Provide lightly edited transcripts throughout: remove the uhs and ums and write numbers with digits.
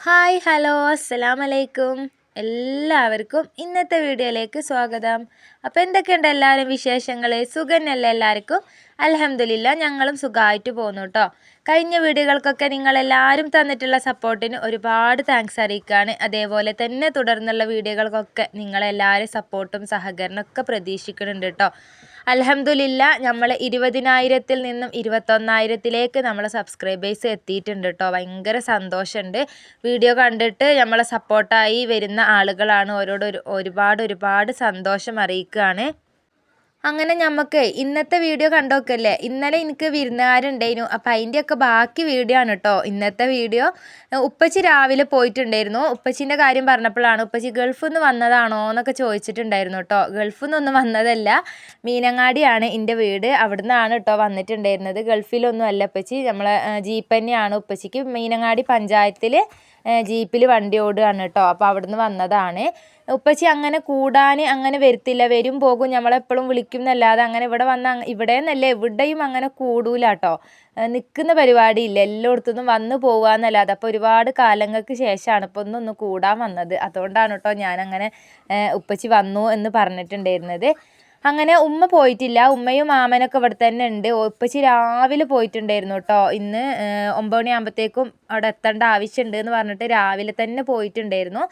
Hi hello അസ്സലാമലൈക്കും. എല്ലാവർക്കും ഇന്നത്തെ വീഡിയോയിലേക്ക് സ്വാഗതം. അപ്പോൾ എന്തൊക്കെയുണ്ട് എല്ലാവരും വിശേഷങ്ങൾ? സുഖന്നല്ലേ എല്ലാവർക്കും? അൽഹംദുലില്ലാ ഞങ്ങളും സുഖമായിട്ട് പോകുന്നു കേട്ടോ. കഴിഞ്ഞ വീഡിയോകൾക്കൊക്കെ നിങ്ങളെല്ലാവരും തന്നിട്ടുള്ള സപ്പോർട്ടിന് ഒരുപാട് താങ്ക്സ് അറിയിക്കുകയാണ്. അതേപോലെ തന്നെ തുടർന്നുള്ള വീഡിയോകൾക്കൊക്കെ നിങ്ങളെല്ലാവരും സപ്പോർട്ടും സഹകരണമൊക്കെ പ്രതീക്ഷിക്കുന്നുണ്ട് കേട്ടോ. അൽഹംദുലില്ലാ നമ്മൾ 20,000-ൽ നിന്നും 21,000-ലേക്ക് നമ്മളെ സബ്സ്ക്രൈബേഴ്സ് എത്തിയിട്ടുണ്ട് കേട്ടോ. ഭയങ്കര സന്തോഷമുണ്ട്. വീഡിയോ കണ്ടിട്ട് നമ്മളെ സപ്പോർട്ടായി വരുന്ന ആളുകളാണ്. ഒരുപാട് സന്തോഷം അറിയിക്കുകയാണ്. അങ്ങനെ നമുക്ക് ഇന്നത്തെ വീഡിയോ കണ്ടോക്കല്ലേ. ഇന്നലെ എനിക്ക് വിരുന്നുകാരുണ്ടായിരുന്നു. അപ്പം അതിൻ്റെയൊക്കെ ബാക്കി വീഡിയോ ആണ് കേട്ടോ ഇന്നത്തെ വീഡിയോ. ഉപ്പച്ചി രാവിലെ പോയിട്ടുണ്ടായിരുന്നു. ഉപ്പച്ചീൻ്റെ കാര്യം പറഞ്ഞപ്പോഴാണ് ഉപ്പച്ചി ഗൾഫിൽ നിന്ന് വന്നതാണോ എന്നൊക്കെ ചോദിച്ചിട്ടുണ്ടായിരുന്നു കേട്ടോ. ഗൾഫിൽ നിന്നൊന്നും വന്നതല്ല, മീനങ്ങാടിയാണ് എൻ്റെ വീട്. അവിടെ നിന്നാണ് കേട്ടോ വന്നിട്ടുണ്ടായിരുന്നത്. ഗൾഫിലൊന്നും അല്ല ഉപ്പച്ചി, നമ്മളെ ജീപ്പ് തന്നെയാണ് ഉപ്പച്ചിക്ക്. മീനങ്ങാടി പഞ്ചായത്തിൽ ജീപ്പിൽ വണ്ടി ഓടുകയാണ് കേട്ടോ. അപ്പോൾ അവിടെ നിന്ന് വന്നതാണ്. ഉപ്പച്ചി അങ്ങനെ കൂടാൻ അങ്ങനെ വരുത്തില്ല, വരും പോകും, നമ്മളെപ്പോഴും വിളിക്കും എന്നല്ലാതെ അങ്ങനെ ഇവിടെ വന്ന് ഇവിടെ നിന്നല്ല എവിടെയും അങ്ങനെ കൂടൂല കേട്ടോ. നിൽക്കുന്ന പരിപാടിയില്ല, എല്ലായിടത്തുനിന്നും വന്ന് പോകുക എന്നല്ലാതെ. അപ്പോൾ ഒരുപാട് കാലങ്ങൾക്ക് ശേഷമാണ് ഇപ്പോൾ ഒന്ന് കൂടാൻ വന്നത്. അതുകൊണ്ടാണ് കേട്ടോ ഞാനങ്ങനെ ഉപ്പച്ചി വന്നു എന്ന് പറഞ്ഞിട്ടുണ്ടായിരുന്നത്. അങ്ങനെ ഉമ്മ പോയിട്ടില്ല, ഉമ്മയും മാമനൊക്കെ ഇവിടെ തന്നെ ഉണ്ട്. ഉപ്പച്ചി രാവിലെ പോയിട്ടുണ്ടായിരുന്നു കേട്ടോ. ഇന്ന് 9 മണിയാകുമ്പോഴത്തേക്കും അവിടെ എത്തേണ്ട ആവശ്യമുണ്ട് എന്ന് പറഞ്ഞിട്ട് രാവിലെ തന്നെ പോയിട്ടുണ്ടായിരുന്നു.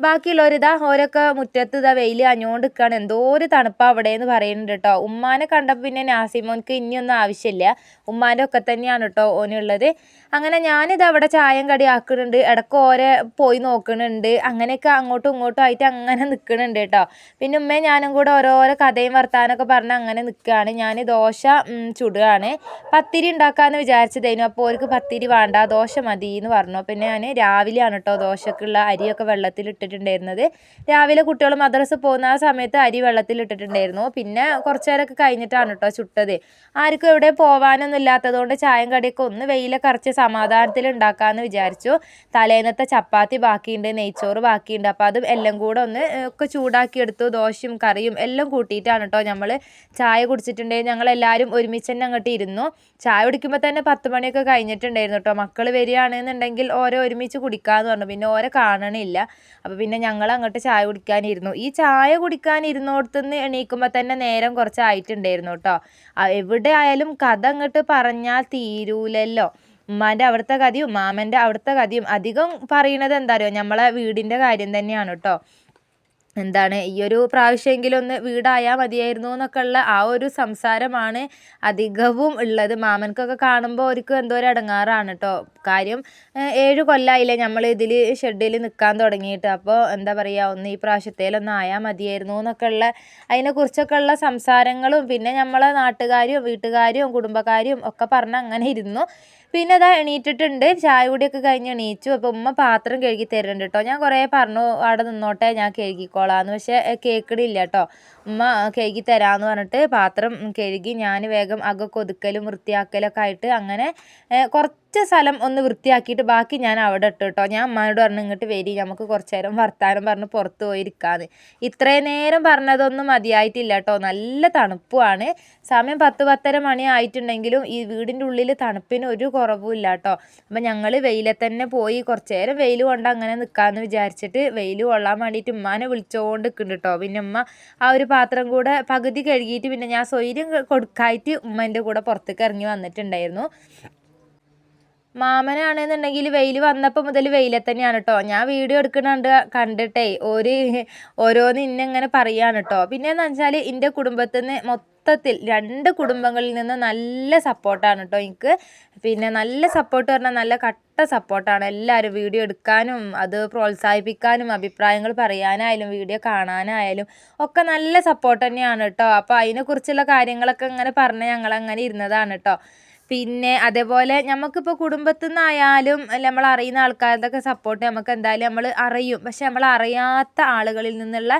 ബാക്കിയുള്ളവരിതാ ഓരൊക്കെ മുറ്റത്ത് ഇതാ വെയിൽ അഞ്ഞുകൊണ്ട് നിൽക്കുകയാണ്. എന്തോ ഒരു തണുപ്പാണ് അവിടെ എന്ന് പറയുന്നുണ്ട് കേട്ടോ. ഉമ്മാനെ കണ്ടപ്പോൾ പിന്നെ നാസിമോൻക്ക് ഇനിയൊന്നും ആവശ്യമില്ല, ഉമ്മാൻ്റെ ഒക്കെ തന്നെയാണ് കേട്ടോ ഓനുള്ളത്. അങ്ങനെ ഞാനിത് അവിടെ ചായം കടി ആക്കുന്നുണ്ട്, ഇടയ്ക്ക് ഓരെ പോയി നോക്കുന്നുണ്ട്. അങ്ങനെയൊക്കെ അങ്ങോട്ടും ഇങ്ങോട്ടും ആയിട്ട് അങ്ങനെ നിൽക്കുന്നുണ്ട് കേട്ടോ. പിന്നെ ഉമ്മയും ഞാനും കൂടെ ഓരോരോ കഥയും വർത്താനൊക്കെ പറഞ്ഞ് അങ്ങനെ നിൽക്കുകയാണ്. ഞാൻ ദോശ ചുടുകയാണ്. പത്തിരി ഉണ്ടാക്കാമെന്ന് വിചാരിച്ചതായിരുന്നു. അപ്പോൾ അവർക്ക് പത്തിരി വേണ്ട, ദോശ മതി എന്ന് പറഞ്ഞു. പിന്നെ ഞാൻ രാവിലെയാണ് കേട്ടോ ദോശക്കുള്ള അരിയൊക്കെ വെള്ളത്തിലിട്ടിട്ടുണ്ടായിരുന്നത്. രാവിലെ കുട്ടികൾ മദ്രസ പോകുന്ന ആ സമയത്ത് അരി വെള്ളത്തിലിട്ടിട്ടുണ്ടായിരുന്നു. പിന്നെ കുറച്ച് നേരമൊക്കെ കഴിഞ്ഞിട്ടാണ് കേട്ടോ ചുട്ടത്. ആർക്കും എവിടെ പോകാനൊന്നും ഇല്ലാത്തതുകൊണ്ട് ചായം കടിയൊക്കെ ഒന്ന് വെയിലൊക്കെ അറച്ച് സമാധാനത്തിൽ ഉണ്ടാക്കാമെന്ന് വിചാരിച്ചു. തലേന്നത്തെ ചപ്പാത്തി ബാക്കിയുണ്ട്, നെയ്ച്ചോറ് ബാക്കിയുണ്ട്. അപ്പോൾ അതും എല്ലാം കൂടെ ഒന്ന് ഒക്കെ ചൂടാക്കിയെടുത്തു. ദോശയും കറിയും എല്ലാം കൂട്ടിയിട്ടാണ് കേട്ടോ നമ്മൾ ചായ കുടിച്ചിട്ടുണ്ടെങ്കിൽ ഞങ്ങളെല്ലാവരും ഒരുമിച്ച് തന്നെ അങ്ങോട്ട് ഇരുന്നു. ചായ കുടിക്കുമ്പോൾ തന്നെ 10 മണിയൊക്കെ കഴിഞ്ഞിട്ടുണ്ടായിരുന്നു കേട്ടോ. മക്കൾ വരികയാണെന്നുണ്ടെങ്കിൽ ഓരോ ഒരുമിച്ച് കുടിക്കാമെന്ന് പറഞ്ഞു. പിന്നെ ഓരോ കാണണില്ല. അപ്പോൾ പിന്നെ ഞങ്ങൾ അങ്ങോട്ട് ചായ കുടിക്കാനിരുന്നു. ഈ ചായ കുടിക്കാനിരുന്നോടത്തുനിന്ന് എണീക്കുമ്പോൾ തന്നെ നേരം കുറച്ചായിട്ടുണ്ടായിരുന്നു കേട്ടോ. എവിടെ ആയാലും കഥ അങ്ങോട്ട് പറഞ്ഞാൽ തീരൂലല്ലോ. ഉമ്മാൻ്റെ അവിടുത്തെ കഥയും മാമൻ്റെ അവിടുത്തെ കഥയും അധികം പറയണത് എന്താ അറിയോ, നമ്മളെ വീടിൻ്റെ കാര്യം തന്നെയാണ് കേട്ടോ. എന്താണ് ഈ ഒരു പ്രാവശ്യമെങ്കിലും ഒന്ന് വീടായാൽ മതിയായിരുന്നു എന്നൊക്കെ ഉള്ള ആ ഒരു സംസാരമാണ് അധികവും ഉള്ളത്. മാമൻക്കൊക്കെ കാണുമ്പോൾ അവർക്ക് എന്തോ ഒരു ഇടങ്ങാറാണ് കേട്ടോ. കാര്യം 7 കൊല്ലമായില്ലേ നമ്മൾ ഇതിൽ ഷെഡിൽ നിൽക്കാൻ തുടങ്ങിയിട്ട്. അപ്പോൾ എന്താ പറയുക, ഒന്ന് ഈ പ്രാവശ്യത്തേലൊന്നും ആയാൽ മതിയായിരുന്നു എന്നൊക്കെ ഉള്ള അതിനെക്കുറിച്ചൊക്കെ ഉള്ള സംസാരങ്ങളും പിന്നെ നമ്മളെ നാട്ടുകാരും വീട്ടുകാരും കുടുംബക്കാരും ഒക്കെ പറഞ്ഞ് അങ്ങനെ ഇരുന്നു. പിന്നെ അതാ എണീറ്റിട്ടുണ്ട്, ചായ കുടിയൊക്കെ കഴിഞ്ഞ് എണീച്ചു. അപ്പോൾ ഉമ്മ പാത്രം കഴുകി തരുന്നുണ്ട് കേട്ടോ. ഞാൻ കുറേ പറഞ്ഞു അവിടെ നിന്നോട്ടെ ഞാൻ കഴുകിക്കോളാന്ന്, പക്ഷേ കേൾക്കണില്ല കേട്ടോ. ഉമ്മ കഴുകി തരാമെന്ന് പറഞ്ഞിട്ട് പാത്രം കഴുകി ഞാൻ വേഗം അകൊക്കെ ഒതുക്കലും വൃത്തിയാക്കലൊക്കെ ആയിട്ട് അങ്ങനെ കുറച്ച് സ്ഥലം ഒന്ന് വൃത്തിയാക്കിയിട്ട് ബാക്കി ഞാൻ അവിടെ ഇട്ടു കേട്ടോ. ഞാൻ അമ്മാനോട് പറഞ്ഞു ഇങ്ങോട്ട് വരി, നമുക്ക് കുറച്ച് നേരം വർത്താനം പറഞ്ഞ് പുറത്ത് പോയിരിക്കാന്ന്. ഇത്രയും നേരം പറഞ്ഞതൊന്നും മതിയായിട്ടില്ല കേട്ടോ. നല്ല തണുപ്പുമാണ്. സമയം 10-10:30 മണി ആയിട്ടുണ്ടെങ്കിലും ഈ വീടിൻ്റെ ഉള്ളിൽ തണുപ്പിന് ഒരു കുറവുമില്ല കേട്ടോ. അപ്പം ഞങ്ങൾ വെയിലത്ത് തന്നെ പോയി കുറച്ച് നേരം വെയിൽ കൊണ്ട് അങ്ങനെ നിൽക്കാമെന്ന് വിചാരിച്ചിട്ട് വെയിൽ കൊള്ളാൻ വേണ്ടിയിട്ട് ഉമ്മാനെ വിളിച്ചുകൊണ്ട് നിൽക്കുന്നുണ്ട് കേട്ടോ. പിന്നെ ഉമ്മ ആ ഒരു പാത്രം കൂടെ പകുതി കഴുകിയിട്ട് പിന്നെ ഞാൻ സ്വൈര്യം കൊടുക്കായിട്ട് ഉമ്മേൻ്റെ കൂടെ പുറത്തേക്ക് ഇറങ്ങി വന്നിട്ടുണ്ടായിരുന്നു. മാമനാണെന്നുണ്ടെങ്കിൽ വെയിൽ വന്നപ്പോൾ മുതൽ വെയിലത്ത് തന്നെയാണ് കേട്ടോ. ഞാൻ വീഡിയോ എടുക്കുന്നുണ്ട് കണ്ടിട്ടേ ഓരോന്ന് ഇന്നെങ്ങനെ പറയാണ് കേട്ടോ. പിന്നെയെന്ന് വെച്ചാൽ എൻ്റെ കുടുംബത്തിൽ നിന്ന് മൊത്തത്തിൽ 2 കുടുംബങ്ങളിൽ നിന്ന് നല്ല സപ്പോർട്ടാണ് കേട്ടോ എനിക്ക്. പിന്നെ നല്ല സപ്പോർട്ട് പറഞ്ഞാൽ നല്ല കട്ട സപ്പോർട്ടാണ്. എല്ലാവരും വീഡിയോ എടുക്കാനും അത് പ്രോത്സാഹിപ്പിക്കാനും അഭിപ്രായങ്ങൾ പറയാനായാലും വീഡിയോ കാണാനായാലും ഒക്കെ നല്ല സപ്പോർട്ട് തന്നെയാണ് കേട്ടോ. അപ്പോൾ അതിനെക്കുറിച്ചുള്ള കാര്യങ്ങളൊക്കെ ഇങ്ങനെ പറഞ്ഞ് ഞങ്ങളങ്ങനെ ഇരുന്നതാണ് കേട്ടോ. പിന്നെ അതേപോലെ നമുക്കിപ്പോൾ കുടുംബത്തിൽ നിന്നായാലും നമ്മൾ അറിയുന്ന ആൾക്കാരുടെയൊക്കെ സപ്പോർട്ട് നമുക്ക് എന്തായാലും നമ്മൾ അറിയും. പക്ഷെ നമ്മൾ അറിയാത്ത ആളുകളിൽ നിന്നുള്ള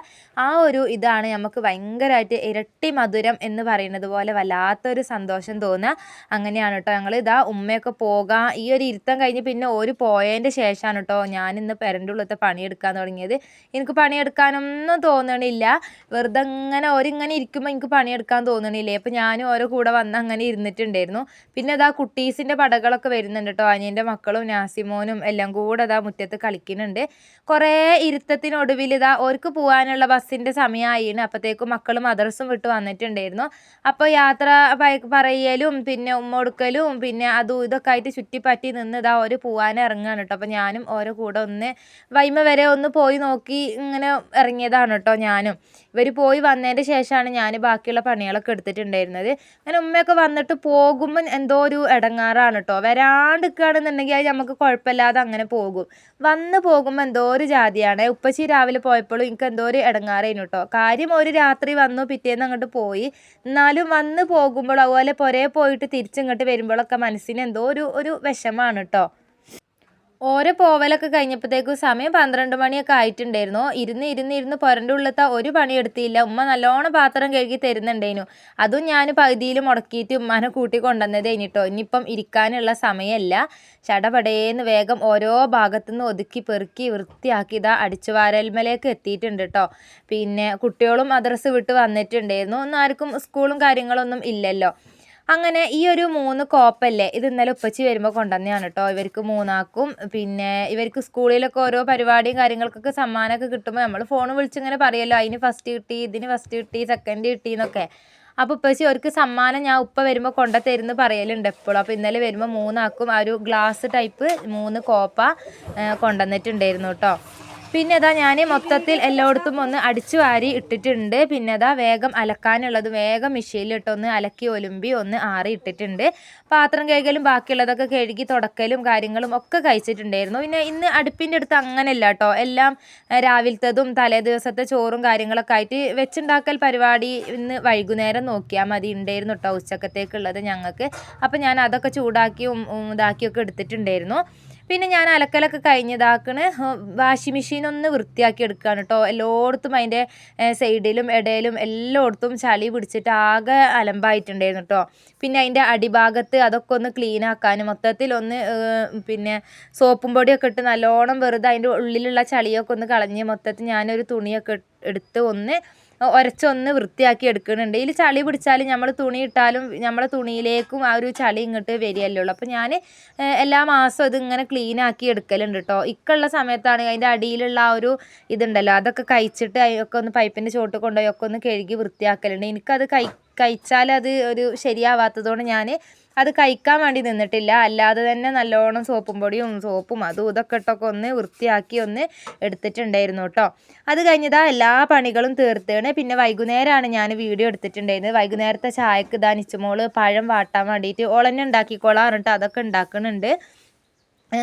ആ ഒരു ഇതാണ് നമുക്ക് ഭയങ്കരമായിട്ട് ഇരട്ടി മധുരം എന്ന് പറയുന്നത് പോലെ വല്ലാത്തൊരു സന്തോഷം തോന്നുക. അങ്ങനെയാണ് കേട്ടോ. ഞങ്ങൾ ഇതാ ഉമ്മയൊക്കെ പോകാം ഈ ഒരു ഇരുത്തം കഴിഞ്ഞ് പിന്നെ ഒരു പോയതിൻ്റെ ശേഷമാണ് കേട്ടോ ഞാനിന്ന് പെരൻ്റെ ഉള്ളത്തെ പണിയെടുക്കാൻ തുടങ്ങിയത്. എനിക്ക് പണിയെടുക്കാനൊന്നും തോന്നണില്ല. വെറുതെ ഇങ്ങനെ ഇരിക്കുമ്പോൾ എനിക്ക് പണിയെടുക്കാൻ തോന്നണില്ലേ. അപ്പോൾ ഞാനും ഓരോ കൂടെ വന്ന് അങ്ങനെ ഇരുന്നിട്ടുണ്ടായിരുന്നു. പിന്നെ അതാ കുട്ടീസിൻ്റെ പടകളൊക്കെ വരുന്നുണ്ട് കേട്ടോ. അനിയൻ്റെ മക്കളും നാസിമോനും എല്ലാം കൂടെ അതാ മുറ്റത്ത് കളിക്കുന്നുണ്ട്. കുറേ ഇരുത്തത്തിനൊടുവിൽ ഇതാ അവർക്ക് പോകാനുള്ള ബസ്സിൻ്റെ സമയമായിന്. അപ്പോഴത്തേക്കും മക്കൾ മദ്രസും വിട്ട് വന്നിട്ടുണ്ടായിരുന്നു. അപ്പോൾ യാത്ര പറയലും പിന്നെ ഉമ്മ കൊടുക്കലും പിന്നെ അതും ഇതൊക്കെ ആയിട്ട് ചുറ്റിപ്പറ്റി നിന്ന് ഇതാ അവർ പോകാൻ ഇറങ്ങുകയാണ് കേട്ടോ. അപ്പോൾ ഞാനും ഓരോ കൂടെ ഒന്ന് വൈമ വരെ ഒന്ന് പോയി നോക്കി ഇങ്ങനെ ഇറങ്ങിയതാണ് കേട്ടോ ഞാനും. ഇവർ പോയി വന്നതിൻ്റെ ശേഷമാണ് ഞാൻ ബാക്കിയുള്ള പണികളൊക്കെ എടുത്തിട്ടുണ്ടായിരുന്നത്. അങ്ങനെ ഉമ്മയൊക്കെ വന്നിട്ട് പോകുമ്പോൾ എന്തോ ഒരു ഇടങ്ങാറാണ് കേട്ടോ. വരാണ്ടിരിക്കുകയാണെന്നുണ്ടെങ്കിൽ അത് നമുക്ക് കുഴപ്പമില്ലാതെ അങ്ങനെ പോകും. വന്ന് പോകുമ്പോൾ എന്തോ ഒരു ജാതിയാണ്. ഉപ്പച്ചി രാവിലെ പോയപ്പോഴും എനിക്ക് എന്തോ ഒരു ഇടങ്ങാറായിരുന്നു കേട്ടോ. കാര്യം ഒരു രാത്രി വന്നു, പിറ്റേന്ന് അങ്ങോട്ട് പോയി. എന്നാലും വന്ന് പോകുമ്പോൾ അതുപോലെ പുറേ പോയിട്ട് തിരിച്ചിങ്ങോട്ട് വരുമ്പോഴൊക്കെ മനസ്സിന് എന്തോ ഒരു വിഷമമാണ് കേട്ടോ. ഓരോ പോവലൊക്കെ കഴിഞ്ഞപ്പോഴത്തേക്കും സമയം 12 മണിയൊക്കെ ആയിട്ടുണ്ടായിരുന്നു. ഇരുന്ന് പുരൻ്റെ ഉള്ളിലത്തെ ഒരു പണി എടുത്തില്ല. ഉമ്മ നല്ലോണം പാത്രം കഴുകി തരുന്നുണ്ടായിരുന്നു. അതും ഞാൻ പകുതിയിൽ മുടക്കിയിട്ട് ഉമ്മാനെ കൂട്ടി കൊണ്ടുവന്നതേനി കേട്ടോ. ഇനിയിപ്പം ഇരിക്കാനുള്ള സമയമല്ല. ചടപടേന്ന് വേഗം ഓരോ ഭാഗത്തുനിന്ന് ഒതുക്കി പെറുക്കി വൃത്തിയാക്കി ഇതാ അടിച്ചുവാരൽമലേക്ക് എത്തിയിട്ടുണ്ട് കേട്ടോ. പിന്നെ കുട്ടികളും മദ്രസ വിട്ട് വന്നിട്ടുണ്ടായിരുന്നു. ഒന്നും ആർക്കും സ്കൂളും കാര്യങ്ങളൊന്നും ഇല്ലല്ലോ. അങ്ങനെ ഈ ഒരു 3 കോപ്പല്ലേ, ഇത് ഇന്നലെ ഉപ്പച്ചി വരുമ്പോൾ കൊണ്ടുവന്നതാണ് കേട്ടോ. ഇവർക്ക് 3ആക്കും. പിന്നെ ഇവർക്ക് സ്കൂളിലൊക്കെ ഓരോ പരിപാടിയും കാര്യങ്ങൾക്കൊക്കെ സമ്മാനമൊക്കെ കിട്ടുമ്പോൾ നമ്മൾ ഫോൺ വിളിച്ചിങ്ങനെ പറയുമല്ലോ, അതിന് ഫസ്റ്റ് കിട്ടി, ഇതിന് ഫസ്റ്റ് കിട്ടി, സെക്കൻഡ് കിട്ടി എന്നൊക്കെ. അപ്പോൾ ഉപ്പച്ചി അവർക്ക് സമ്മാനം ഞാൻ ഉപ്പ വരുമ്പോൾ കൊണ്ടുതരുമെന്ന് പറയലുണ്ട് എപ്പോഴും. അപ്പോൾ ഇന്നലെ വരുമ്പോൾ 3ആക്കും ആ ഒരു ഗ്ലാസ് ടൈപ്പ് 3 കോപ്പ കൊണ്ടുവന്നിട്ടുണ്ടായിരുന്നു കേട്ടോ. പിന്നെ അതാ ഞാൻ മൊത്തത്തിൽ എല്ലായിടത്തും ഒന്ന് അടിച്ചു വാരി ഇട്ടിട്ടുണ്ട്. പിന്നെ അതാ വേഗം അലക്കാനുള്ളത് വേഗം മെഷീനിലിട്ടൊന്ന് അലക്കി ഒലുമ്പി ഒന്ന് ആറി ഇട്ടിട്ടുണ്ട്. പാത്രം കഴുകലും ബാക്കിയുള്ളതൊക്കെ കഴുകി തുടക്കലും കാര്യങ്ങളും ഒക്കെ കഴിച്ചിട്ടുണ്ടായിരുന്നു. പിന്നെ ഇന്ന് അടുപ്പിൻ്റെ അടുത്ത് അങ്ങനെയല്ല കേട്ടോ. എല്ലാം രാവിലത്തതും തലേ ദിവസത്തെ ചോറും കാര്യങ്ങളൊക്കെ ആയിട്ട് വെച്ചുണ്ടാക്കൽ പരിപാടി ഇന്ന് വൈകുന്നേരം നോക്കിയാൽ മതി ഉണ്ടായിരുന്നു കേട്ടോ ഉച്ചക്കത്തേക്കുള്ളത് ഞങ്ങൾക്ക്. അപ്പോൾ ഞാൻ അതൊക്കെ ചൂടാക്കിയും ഇതാക്കിയൊക്കെ എടുത്തിട്ടുണ്ടായിരുന്നു. പിന്നെ ഞാൻ അലക്കലൊക്കെ കഴിഞ്ഞതാക്കണ് വാഷിംഗ് മെഷീൻ ഒന്ന് വൃത്തിയാക്കി എടുക്കുകയാണ് കേട്ടോ. എല്ലായിടത്തും അതിൻ്റെ സൈഡിലും ഇടയിലും എല്ലായിടത്തും ചളി പിടിച്ചിട്ട് ആകെ അലമ്പായിട്ടുണ്ടായിരുന്നു കേട്ടോ. പിന്നെ അതിൻ്റെ അടിഭാഗത്ത് അതൊക്കെ ഒന്ന് ക്ലീൻ ആക്കാനും മൊത്തത്തിലൊന്ന് പിന്നെ സോപ്പും പൊടിയൊക്കെ ഇട്ട് നല്ലോണം വെറുതെ അതിൻ്റെ ഉള്ളിലുള്ള ചളിയൊക്കെ ഒന്ന് കളഞ്ഞ് മൊത്തത്തിൽ ഞാനൊരു തുണിയൊക്കെ എടുത്ത് ഒന്ന് ഉരച്ചൊന്ന് വൃത്തിയാക്കി എടുക്കുന്നുണ്ട്. ഇതിൽ ചളി പിടിച്ചാൽ നമ്മൾ തുണി ഇട്ടാലും നമ്മളെ തുണിയിലേക്കും ആ ഒരു ചളി ഇങ്ങോട്ട് വരികയല്ലേ ഉള്ളൂ. അപ്പോൾ ഞാൻ എല്ലാ മാസവും ഇതിങ്ങനെ ക്ലീൻ ആക്കി എടുക്കലുണ്ട് കേട്ടോ. ഇക്കുള്ള സമയത്താണ് അതിൻ്റെ അടിയിലുള്ള ആ ഒരു ഇതുണ്ടല്ലോ അതൊക്കെ കഴിച്ചിട്ട് അതിനൊക്കെ ഒന്ന് പൈപ്പിൻ്റെ ചോട്ട് കൊണ്ടുപോയി ഒക്കെ ഒന്ന് കഴുകി വൃത്തിയാക്കലുണ്ട്. എനിക്കത് കഴിച്ചാൽ അത് ഒരു ശരിയാവാത്തതുകൊണ്ട് ഞാൻ അത് കഴിക്കാൻ വേണ്ടി നിന്നിട്ടില്ല. അല്ലാതെ തന്നെ നല്ലോണം സോപ്പും പൊടിയും സോപ്പും അതും ഇതൊക്കെ ഇട്ടൊക്കെ ഒന്ന് വൃത്തിയാക്കി ഒന്ന് എടുത്തിട്ടുണ്ടായിരുന്നു കേട്ടോ. അത് കഴിഞ്ഞതാ എല്ലാ പണികളും തീർത്താണ്. പിന്നെ വൈകുന്നേരമാണ് ഞാൻ വീഡിയോ എടുത്തിട്ടുണ്ടായിരുന്നത്. വൈകുന്നേരത്തെ ചായക്ക് ഇതാ നിച്ചുമോള് പഴം വാട്ടാൻ വേണ്ടിയിട്ട് ഓളന്നെ ഉണ്ടാക്കിക്കോളാം പറഞ്ഞിട്ട് അതൊക്കെ ഉണ്ടാക്കുന്നുണ്ട്.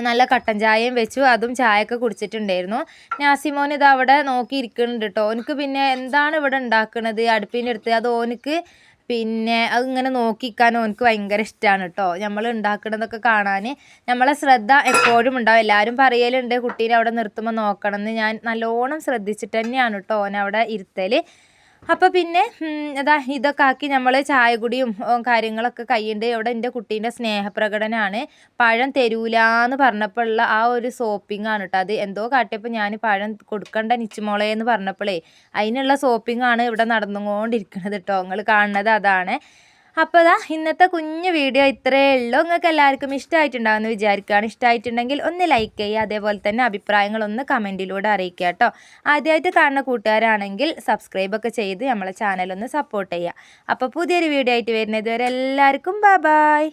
നല്ല കട്ടൻ ചായയും വെച്ചു, അതും ചായയൊക്കെ കുടിച്ചിട്ടുണ്ടായിരുന്നു. നാസിമോൻ ഇത് അവിടെ നോക്കിയിരിക്കുന്നുണ്ട് കേട്ടോ. ഓനക്ക് പിന്നെ എന്താണ് ഇവിടെ ഉണ്ടാക്കുന്നത് അടുപ്പിൻ്റെ അടുത്ത് അത് ഓനക്ക് പിന്നെ അതിങ്ങനെ നോക്കിക്കാൻ ഓനക്ക് ഭയങ്കര ഇഷ്ടമാണ് കേട്ടോ. നമ്മൾ ഉണ്ടാക്കണതൊക്കെ കാണാൻ നമ്മളെ ശ്രദ്ധ എപ്പോഴും ഉണ്ടാവും. എല്ലാവരും പറയലുണ്ട് കുട്ടീനെ അവിടെ നിർത്തുമ്പോൾ നോക്കണം എന്ന്. ഞാൻ നല്ലോണം ശ്രദ്ധിച്ചിട്ട് തന്നെയാണ് കേട്ടോ ഓനവിടെ ഇരുത്തൽ. അപ്പോൾ പിന്നെ അതാ ഇതൊക്കെ ആക്കി നമ്മൾ ചായ കുടിയും കാര്യങ്ങളൊക്കെ കഴിയുന്നുണ്ട്. ഇവിടെ എൻ്റെ കുട്ടീൻ്റെ സ്നേഹപ്രകടനമാണ്. പഴം തരൂലാന്ന് പറഞ്ഞപ്പോൾ ഉള്ള ആ ഒരു സോപ്പിംഗ് ആണ് കേട്ടോ. അത് എന്തോ കാട്ടിയപ്പോൾ ഞാൻ പഴം കൊടുക്കണ്ട നിച്ചുമോളെ എന്ന് പറഞ്ഞപ്പോഴേ അതിനുള്ള സോപ്പിംഗ് ആണ് ഇവിടെ നടന്നുകൊണ്ടിരിക്കുന്നത് കേട്ടോ. നിങ്ങൾ കാണുന്നത് അതാണ്. അപ്പോൾ അതാ ഇന്നത്തെ കുഞ്ഞു വീഡിയോ ഇത്രയേ ഉള്ളൂ. നിങ്ങൾക്ക് എല്ലാവർക്കും ഇഷ്ടമായിട്ടുണ്ടാകുമെന്ന് വിചാരിക്കുകയാണ്. ഇഷ്ടമായിട്ടുണ്ടെങ്കിൽ ഒന്ന് ലൈക്ക് ചെയ്യുക, അതേപോലെ തന്നെ അഭിപ്രായങ്ങളൊന്ന് കമൻറ്റിലൂടെ അറിയിക്കുക കേട്ടോ. ആദ്യമായിട്ട് കാണുന്ന കൂട്ടുകാരാണെങ്കിൽ സബ്സ്ക്രൈബൊക്കെ ചെയ്ത് നമ്മളെ ചാനലൊന്ന് സപ്പോർട്ട് ചെയ്യുക. അപ്പോൾ പുതിയൊരു വീഡിയോ ആയിട്ട് വരുന്നത് വരെ എല്ലാവർക്കും ബൈ ബൈ.